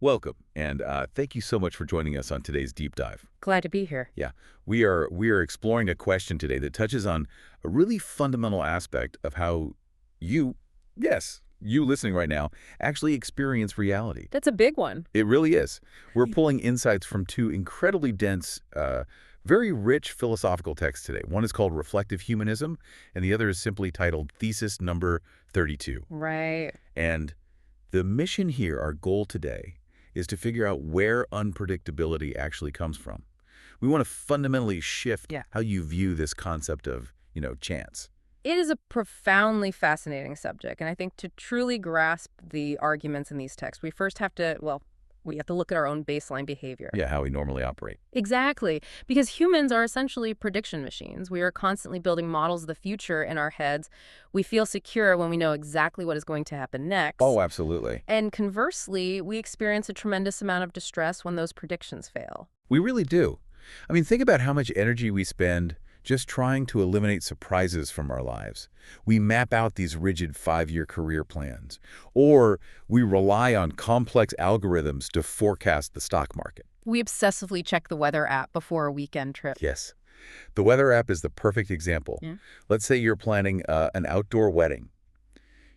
Welcome, and thank you so much for joining us on today's deep dive. Glad to be here. Yeah, we are exploring a question today that touches on a really fundamental aspect of how you, yes, you listening right now, actually experience reality. That's a big one. It really is. We're pulling insights from two incredibly dense, very rich philosophical texts today. One is called Reflective Humanism, and the other is simply titled Thesis Number 32. Right. And the mission here, our goal today, is to figure out where unpredictability actually comes from. We want to fundamentally shift Yeah. how you view this concept of, chance. It is a profoundly fascinating subject, and I think to truly grasp the arguments in these texts, we first have to, we have to look at our own baseline behavior. Yeah, how we normally operate. Exactly, because humans are essentially prediction machines. We are constantly building models of the future in our heads. We feel secure when we know exactly what is going to happen next. Oh, absolutely. And conversely, we experience a tremendous amount of distress when those predictions fail. We really do. I mean, think about how much energy we spend just trying to eliminate surprises from our lives. We map out these rigid 5-year career plans, or we rely on complex algorithms to forecast the stock market. We obsessively check the weather app before a weekend trip. Yes. The weather app is the perfect example. Yeah. Let's say you're planning an outdoor wedding.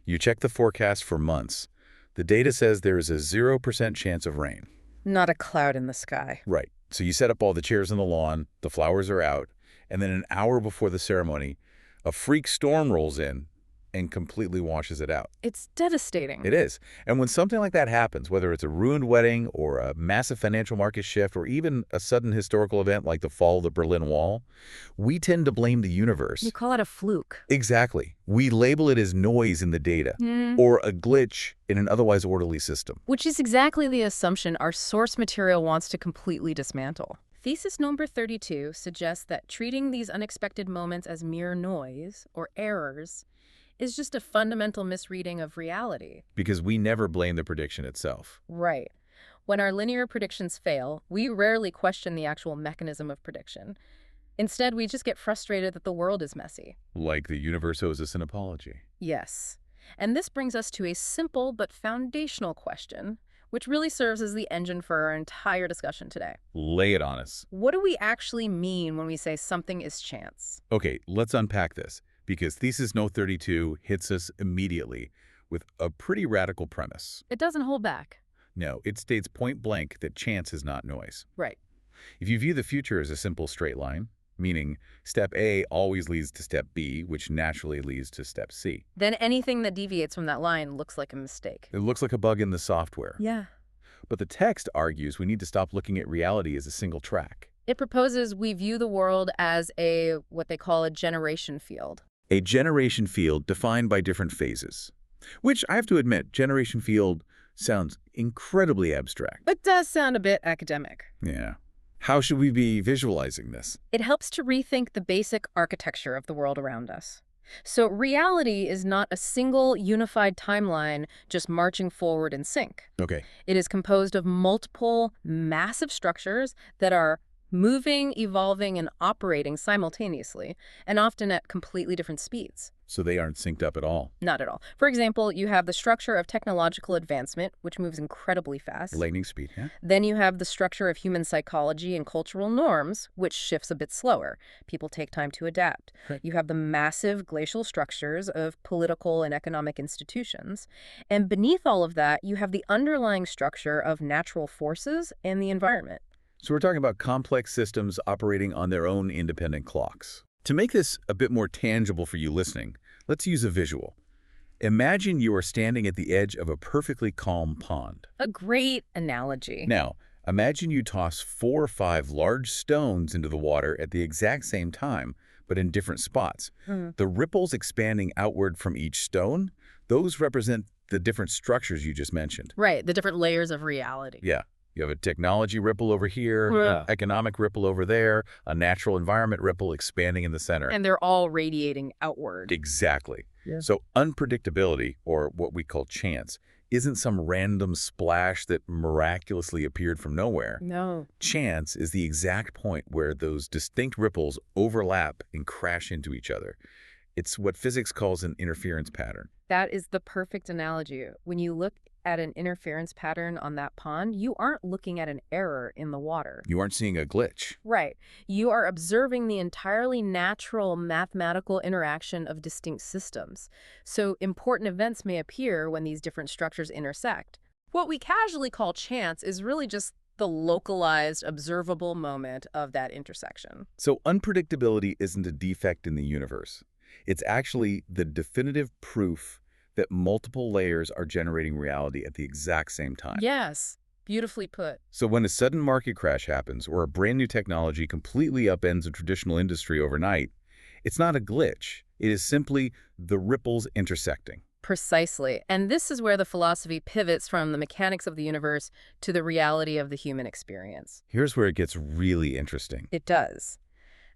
You check the forecast for months. The data says there is a 0% chance of rain. Not a cloud in the sky. Right. So you set up all the chairs on the lawn, the flowers are out, and then an hour before the ceremony, a freak storm rolls in and completely washes it out. It's devastating. It is. And when something like that happens, whether it's a ruined wedding or a massive financial market shift or even a sudden historical event like the fall of the Berlin Wall, we tend to blame the universe. You call it a fluke. Exactly. We label it as noise in the data or a glitch in an otherwise orderly system. Which is exactly the assumption our source material wants to completely dismantle. Thesis number 32 suggests that treating these unexpected moments as mere noise or errors is just a fundamental misreading of reality. Because we never blame the prediction itself. Right. When our linear predictions fail, we rarely question the actual mechanism of prediction. Instead, we just get frustrated that the world is messy. Like the universe owes us an apology. Yes. And this brings us to a simple but foundational question, which really serves as the engine for our entire discussion today. Lay it on us. What do we actually mean when we say something is chance? Okay, let's unpack this, because Thesis No.32 hits us immediately with a pretty radical premise. It doesn't hold back. No, it states point blank that chance is not noise. Right. If you view the future as a simple straight line, meaning step A always leads to step B, which naturally leads to step C. Then anything that deviates from that line looks like a mistake. It looks like a bug in the software. Yeah. But the text argues we need to stop looking at reality as a single track. It proposes we view the world as what they call a generation field. A generation field defined by different phases. Which, I have to admit, generation field sounds incredibly abstract. It does sound a bit academic. Yeah. How should we be visualizing this? It helps to rethink the basic architecture of the world around us. So reality is not a single unified timeline just marching forward in sync. Okay. It is composed of multiple massive structures that are moving, evolving, and operating simultaneously, and often at completely different speeds. So they aren't synced up at all. Not at all. For example, you have the structure of technological advancement, which moves incredibly fast. Lightning speed, yeah? Then you have the structure of human psychology and cultural norms, which shifts a bit slower. People take time to adapt. Right. You have the massive glacial structures of political and economic institutions. And beneath all of that, you have the underlying structure of natural forces and the environment. So we're talking about complex systems operating on their own independent clocks. To make this a bit more tangible for you listening, let's use a visual. Imagine you are standing at the edge of a perfectly calm pond. A great analogy. Now, imagine you toss 4 or 5 large stones into the water at the exact same time, but in different spots. The ripples expanding outward from each stone, those represent the different structures you just mentioned. Right, the different layers of reality. Yeah. You have a technology ripple over here, Yeah. economic ripple over there, a natural environment ripple expanding in the center. And they're all radiating outward. Exactly. Yeah. So unpredictability, or what we call chance, isn't some random splash that miraculously appeared from nowhere. No. Chance is the exact point where those distinct ripples overlap and crash into each other. It's what physics calls an interference pattern. That is the perfect analogy. When you look at an interference pattern on that pond, you aren't looking at an error in the water. You aren't seeing a glitch. Right. You are observing the entirely natural mathematical interaction of distinct systems. So important events may appear when these different structures intersect. What we casually call chance is really just the localized, observable moment of that intersection. So unpredictability isn't a defect in the universe. It's actually the definitive proof that multiple layers are generating reality at the exact same time. Yes, beautifully put. So when a sudden market crash happens or a brand new technology completely upends a traditional industry overnight, it's not a glitch. It is simply the ripples intersecting. Precisely. And this is where the philosophy pivots from the mechanics of the universe to the reality of the human experience. Here's where it gets really interesting. It does.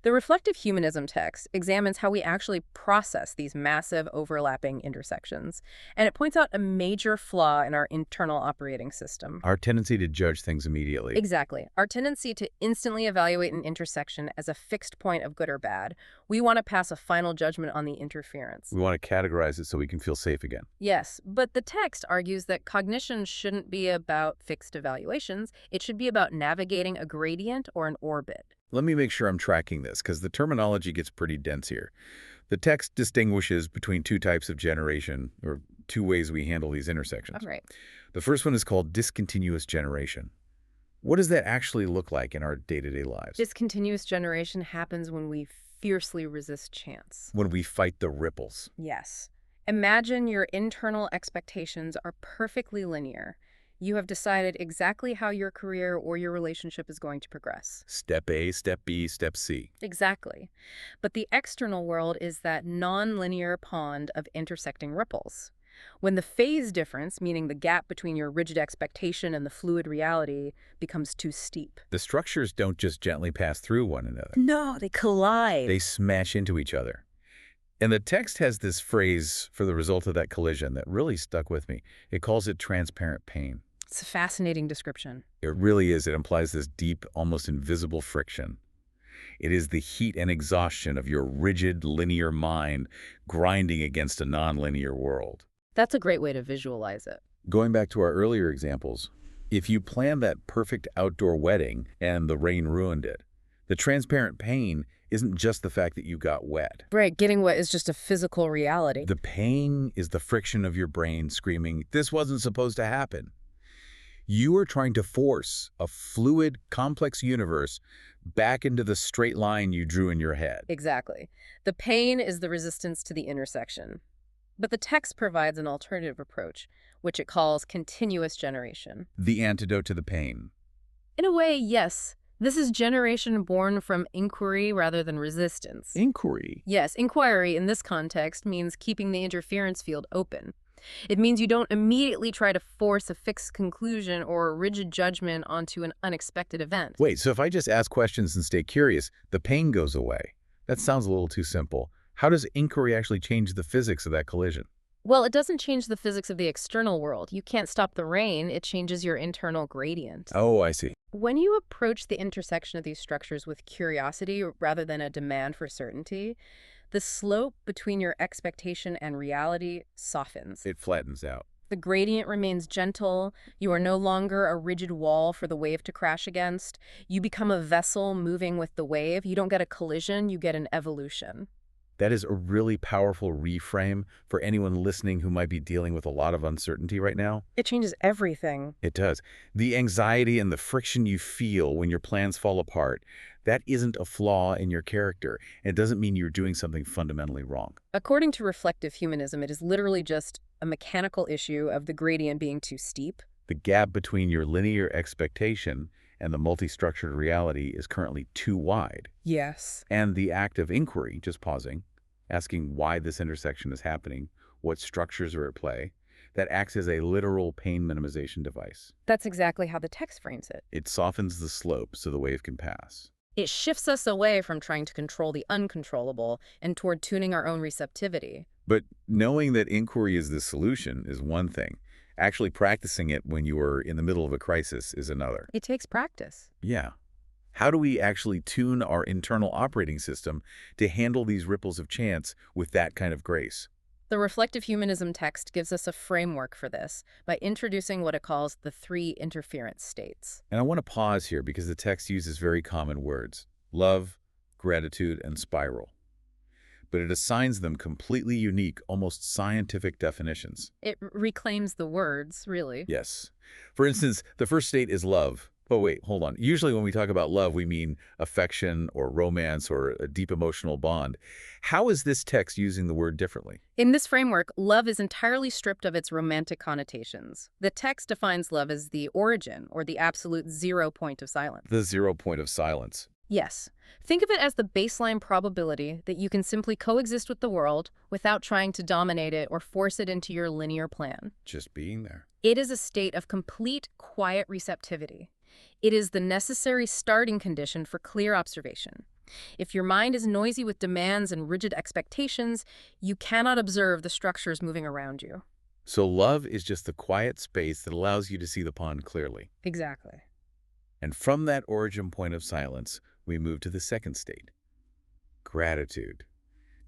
The reflective humanism text examines how we actually process these massive overlapping intersections, and it points out a major flaw in our internal operating system. Our tendency to judge things immediately. Exactly. Our tendency to instantly evaluate an intersection as a fixed point of good or bad. We want to pass a final judgment on the interference. We want to categorize it so we can feel safe again. Yes, but the text argues that cognition shouldn't be about fixed evaluations. It should be about navigating a gradient or an orbit. Let me make sure I'm tracking this, because the terminology gets pretty dense here. The text distinguishes between two types of generation, or two ways we handle these intersections. All right. The first one is called discontinuous generation. What does that actually look like in our day-to-day lives? Discontinuous generation happens when we fiercely resist chance. When we fight the ripples. Yes. Imagine your internal expectations are perfectly linear. You have decided exactly how your career or your relationship is going to progress. Step A, step B, step C. Exactly. But the external world is that non-linear pond of intersecting ripples. When the phase difference, meaning the gap between your rigid expectation and the fluid reality, becomes too steep. The structures don't just gently pass through one another. No, they collide. They smash into each other. And the text has this phrase for the result of that collision that really stuck with me. It calls it transparent pain. It's a fascinating description. It really is. It implies this deep, almost invisible friction. It is the heat and exhaustion of your rigid, linear mind grinding against a nonlinear world. That's a great way to visualize it. Going back to our earlier examples, if you planned that perfect outdoor wedding and the rain ruined it, the transparent pain isn't just the fact that you got wet. Right, getting wet is just a physical reality. The pain is the friction of your brain screaming, "This wasn't supposed to happen." You are trying to force a fluid, complex universe back into the straight line you drew in your head. Exactly. The pain is the resistance to the intersection. But the text provides an alternative approach, which it calls continuous generation. The antidote to the pain. In a way, yes. This is generation born from inquiry rather than resistance. Inquiry. Yes, inquiry in this context means keeping the interference field open. It means you don't immediately try to force a fixed conclusion or a rigid judgment onto an unexpected event. Wait, so if I just ask questions and stay curious, the pain goes away. That sounds a little too simple. How does inquiry actually change the physics of that collision? Well, it doesn't change the physics of the external world. You can't stop the rain. It changes your internal gradient. Oh, I see. When you approach the intersection of these structures with curiosity rather than a demand for certainty, the slope between your expectation and reality softens. It flattens out. The gradient remains gentle. You are no longer a rigid wall for the wave to crash against. You become a vessel moving with the wave. You don't get a collision, you get an evolution. That is a really powerful reframe for anyone listening who might be dealing with a lot of uncertainty right now. It changes everything. It does. The anxiety and the friction you feel when your plans fall apart, that isn't a flaw in your character. It doesn't mean you're doing something fundamentally wrong. According to reflective humanism, it is literally just a mechanical issue of the gradient being too steep. The gap between your linear expectation and the multi-structured reality is currently too wide. Yes. And the act of inquiry, just pausing, asking why this intersection is happening, what structures are at play, that acts as a literal pain minimization device. That's exactly how the text frames it. It softens the slope so the wave can pass. It shifts us away from trying to control the uncontrollable and toward tuning our own receptivity. But knowing that inquiry is the solution is one thing. Actually practicing it when you are in the middle of a crisis is another. It takes practice. Yeah. How do we actually tune our internal operating system to handle these ripples of chance with that kind of grace? The reflective humanism text gives us a framework for this by introducing what it calls the three interference states. And I want to pause here because the text uses very common words: love, gratitude, and spiral. But it assigns them completely unique, almost scientific definitions. It reclaims the words, really. Yes. For instance, the first state is love. But wait, hold on. Usually when we talk about love, we mean affection or romance or a deep emotional bond. How is this text using the word differently? In this framework, love is entirely stripped of its romantic connotations. The text defines love as the origin, or the absolute 0 point of silence. The 0 point of silence. Yes. Think of it as the baseline probability that you can simply coexist with the world without trying to dominate it or force it into your linear plan. Just being there. It is a state of complete, quiet receptivity. It is the necessary starting condition for clear observation. If your mind is noisy with demands and rigid expectations, you cannot observe the structures moving around you. So love is just the quiet space that allows you to see the pond clearly. Exactly. And from that origin point of silence, we move to the second state, gratitude.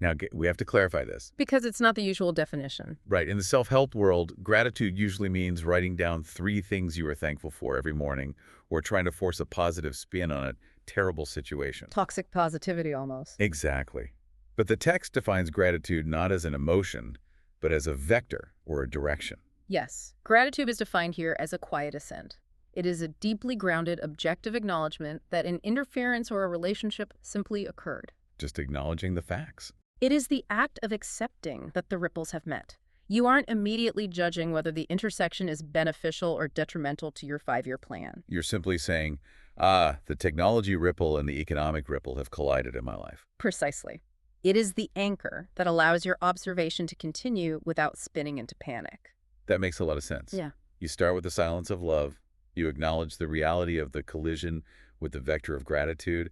Now, we have to clarify this. Because it's not the usual definition. Right. In the self-help world, gratitude usually means writing down 3 things you are thankful for every morning or trying to force a positive spin on a terrible situation. Toxic positivity, almost. Exactly. But the text defines gratitude not as an emotion, but as a vector or a direction. Yes. Gratitude is defined here as a quiet assent. It is a deeply grounded, objective acknowledgement that an interference or a relationship simply occurred. Just acknowledging the facts. It is the act of accepting that the ripples have met. You aren't immediately judging whether the intersection is beneficial or detrimental to your 5-year plan. You're simply saying, the technology ripple and the economic ripple have collided in my life. Precisely. It is the anchor that allows your observation to continue without spinning into panic. That makes a lot of sense. Yeah. You start with the silence of love. You acknowledge the reality of the collision with the vector of gratitude,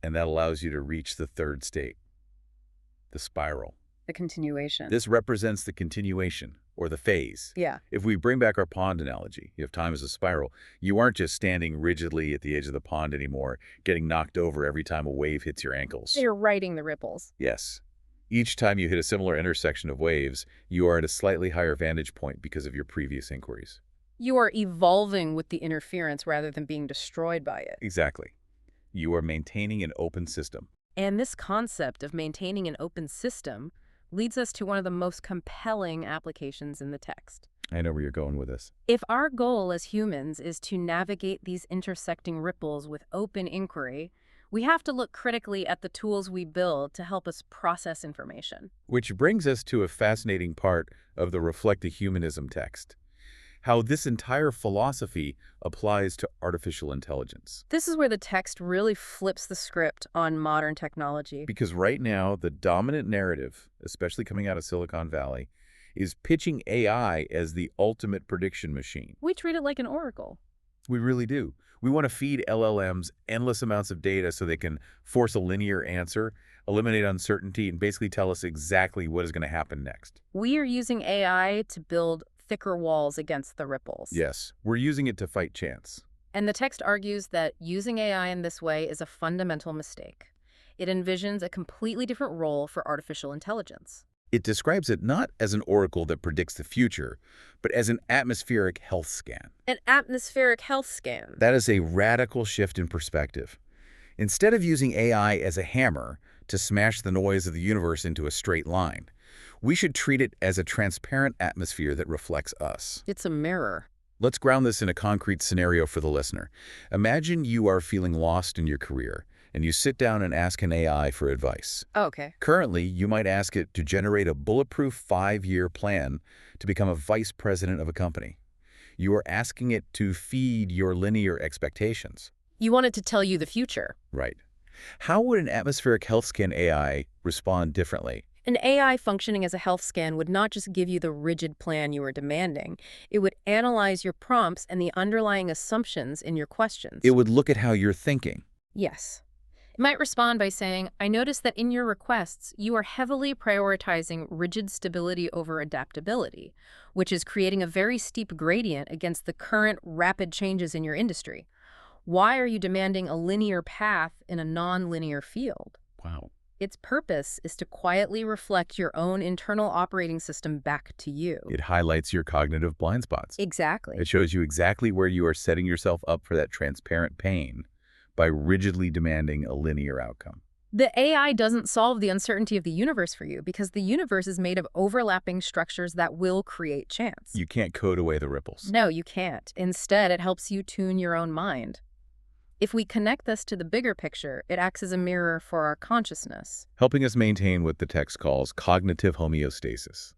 and that allows you to reach the third state, the spiral. The continuation. This represents the continuation, or the phase. Yeah. If we bring back our pond analogy, you have time as a spiral, you aren't just standing rigidly at the edge of the pond anymore, getting knocked over every time a wave hits your ankles. You're riding the ripples. Yes. Each time you hit a similar intersection of waves, you are at a slightly higher vantage point because of your previous inquiries. You are evolving with the interference rather than being destroyed by it. Exactly. You are maintaining an open system. And this concept of maintaining an open system leads us to one of the most compelling applications in the text. I know where you're going with this. If our goal as humans is to navigate these intersecting ripples with open inquiry, we have to look critically at the tools we build to help us process information. Which brings us to a fascinating part of the reflective humanism text. How this entire philosophy applies to artificial intelligence. This is where the text really flips the script on modern technology. Because right now, the dominant narrative, especially coming out of Silicon Valley, is pitching AI as the ultimate prediction machine. We treat it like an oracle. We really do. We want to feed LLMs endless amounts of data so they can force a linear answer, eliminate uncertainty, and basically tell us exactly what is going to happen next. We are using AI to build thicker walls against the ripples. Yes, we're using it to fight chance. And the text argues that using AI in this way is a fundamental mistake. It envisions a completely different role for artificial intelligence. It describes it not as an oracle that predicts the future, but as an atmospheric health scan. An atmospheric health scan. That is a radical shift in perspective. Instead of using AI as a hammer to smash the noise of the universe into a straight line, we should treat it as a transparent atmosphere that reflects us. It's a mirror. Let's ground this in a concrete scenario for the listener. Imagine you are feeling lost in your career, and you sit down and ask an AI for advice. Okay. Currently, you might ask it to generate a bulletproof 5-year plan to become a vice president of a company. You are asking it to feed your linear expectations. You want it to tell you the future. Right. How would an atmospheric health scan AI respond differently? An AI functioning as a health scan would not just give you the rigid plan you are demanding. It would analyze your prompts and the underlying assumptions in your questions. It would look at how you're thinking. Yes. It might respond by saying, I notice that in your requests, you are heavily prioritizing rigid stability over adaptability, which is creating a very steep gradient against the current rapid changes in your industry. Why are you demanding a linear path in a non-linear field? Wow. Its purpose is to quietly reflect your own internal operating system back to you. It highlights your cognitive blind spots. Exactly. It shows you exactly where you are setting yourself up for that transparent pain by rigidly demanding a linear outcome. The AI doesn't solve the uncertainty of the universe for you because the universe is made of overlapping structures that will create chance. You can't code away the ripples. No, you can't. Instead, it helps you tune your own mind. If we connect this to the bigger picture, it acts as a mirror for our consciousness. Helping us maintain what the text calls cognitive homeostasis.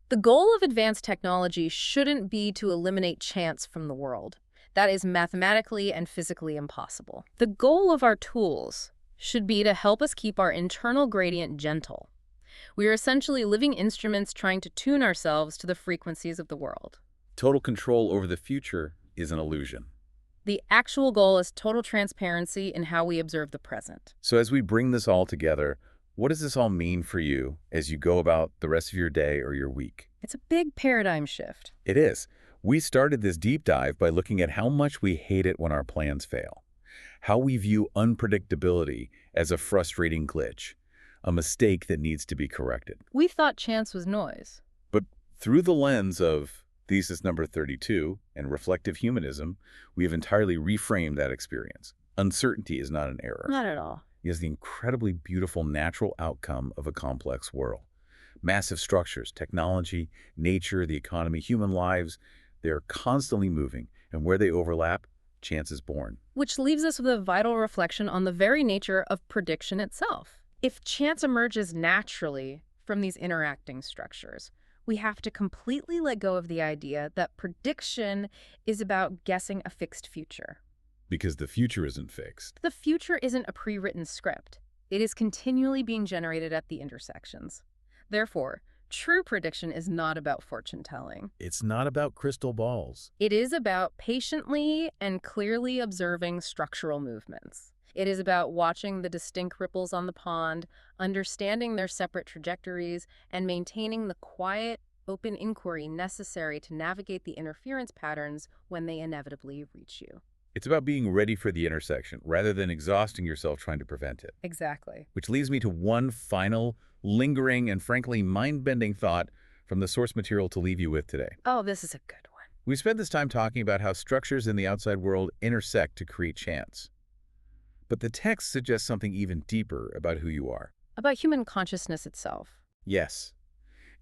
The goal of advanced technology shouldn't be to eliminate chance from the world. That is mathematically and physically impossible. The goal of our tools should be to help us keep our internal gradient gentle. We are essentially living instruments trying to tune ourselves to the frequencies of the world. Total control over the future is an illusion. The actual goal is total transparency in how we observe the present. So as we bring this all together, what does this all mean for you as you go about the rest of your day or your week? It's a big paradigm shift. It is. We started this deep dive by looking at how much we hate it when our plans fail, how we view unpredictability as a frustrating glitch, a mistake that needs to be corrected. We thought chance was noise. But through the lens of thesis number 32 and reflective humanism, we have entirely reframed that experience. Uncertainty is not an error. Not at all. It is the incredibly beautiful natural outcome of a complex world. Massive structures, technology, nature, the economy, human lives, they're constantly moving, and where they overlap, chance is born. Which leaves us with a vital reflection on the very nature of prediction itself. If chance emerges naturally from these interacting structures, we have to completely let go of the idea that prediction is about guessing a fixed future. Because the future isn't fixed. The future isn't a pre-written script. It is continually being generated at the intersections. Therefore, true prediction is not about fortune-telling. It's not about crystal balls. It is about patiently and clearly observing structural movements. It is about watching the distinct ripples on the pond, understanding their separate trajectories, and maintaining the quiet, open inquiry necessary to navigate the interference patterns when they inevitably reach you. It's about being ready for the intersection rather than exhausting yourself trying to prevent it. Exactly. Which leads me to one final, lingering, and frankly mind-bending thought from the source material to leave you with today. Oh, this is a good one. We spent this time talking about how structures in the outside world intersect to create chance. But the text suggests something even deeper about who you are. About human consciousness itself. Yes.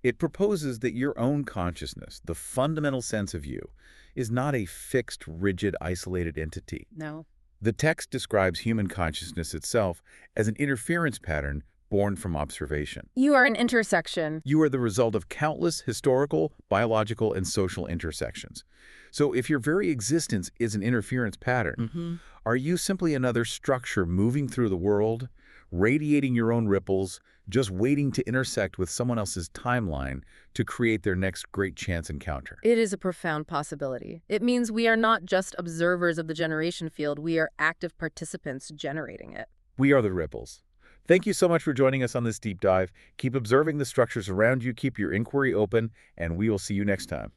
It proposes that your own consciousness, the fundamental sense of you, is not a fixed, rigid, isolated entity. No. The text describes human consciousness itself as an interference pattern born from observation. You are an intersection. You are the result of countless historical, biological, and social intersections. So if your very existence is an interference pattern, are you simply another structure moving through the world, radiating your own ripples, just waiting to intersect with someone else's timeline to create their next great chance encounter? It is a profound possibility. It means we are not just observers of the generation field, we are active participants generating it. We are the ripples. Thank you so much for joining us on this deep dive. Keep observing the structures around you, keep your inquiry open, and we will see you next time.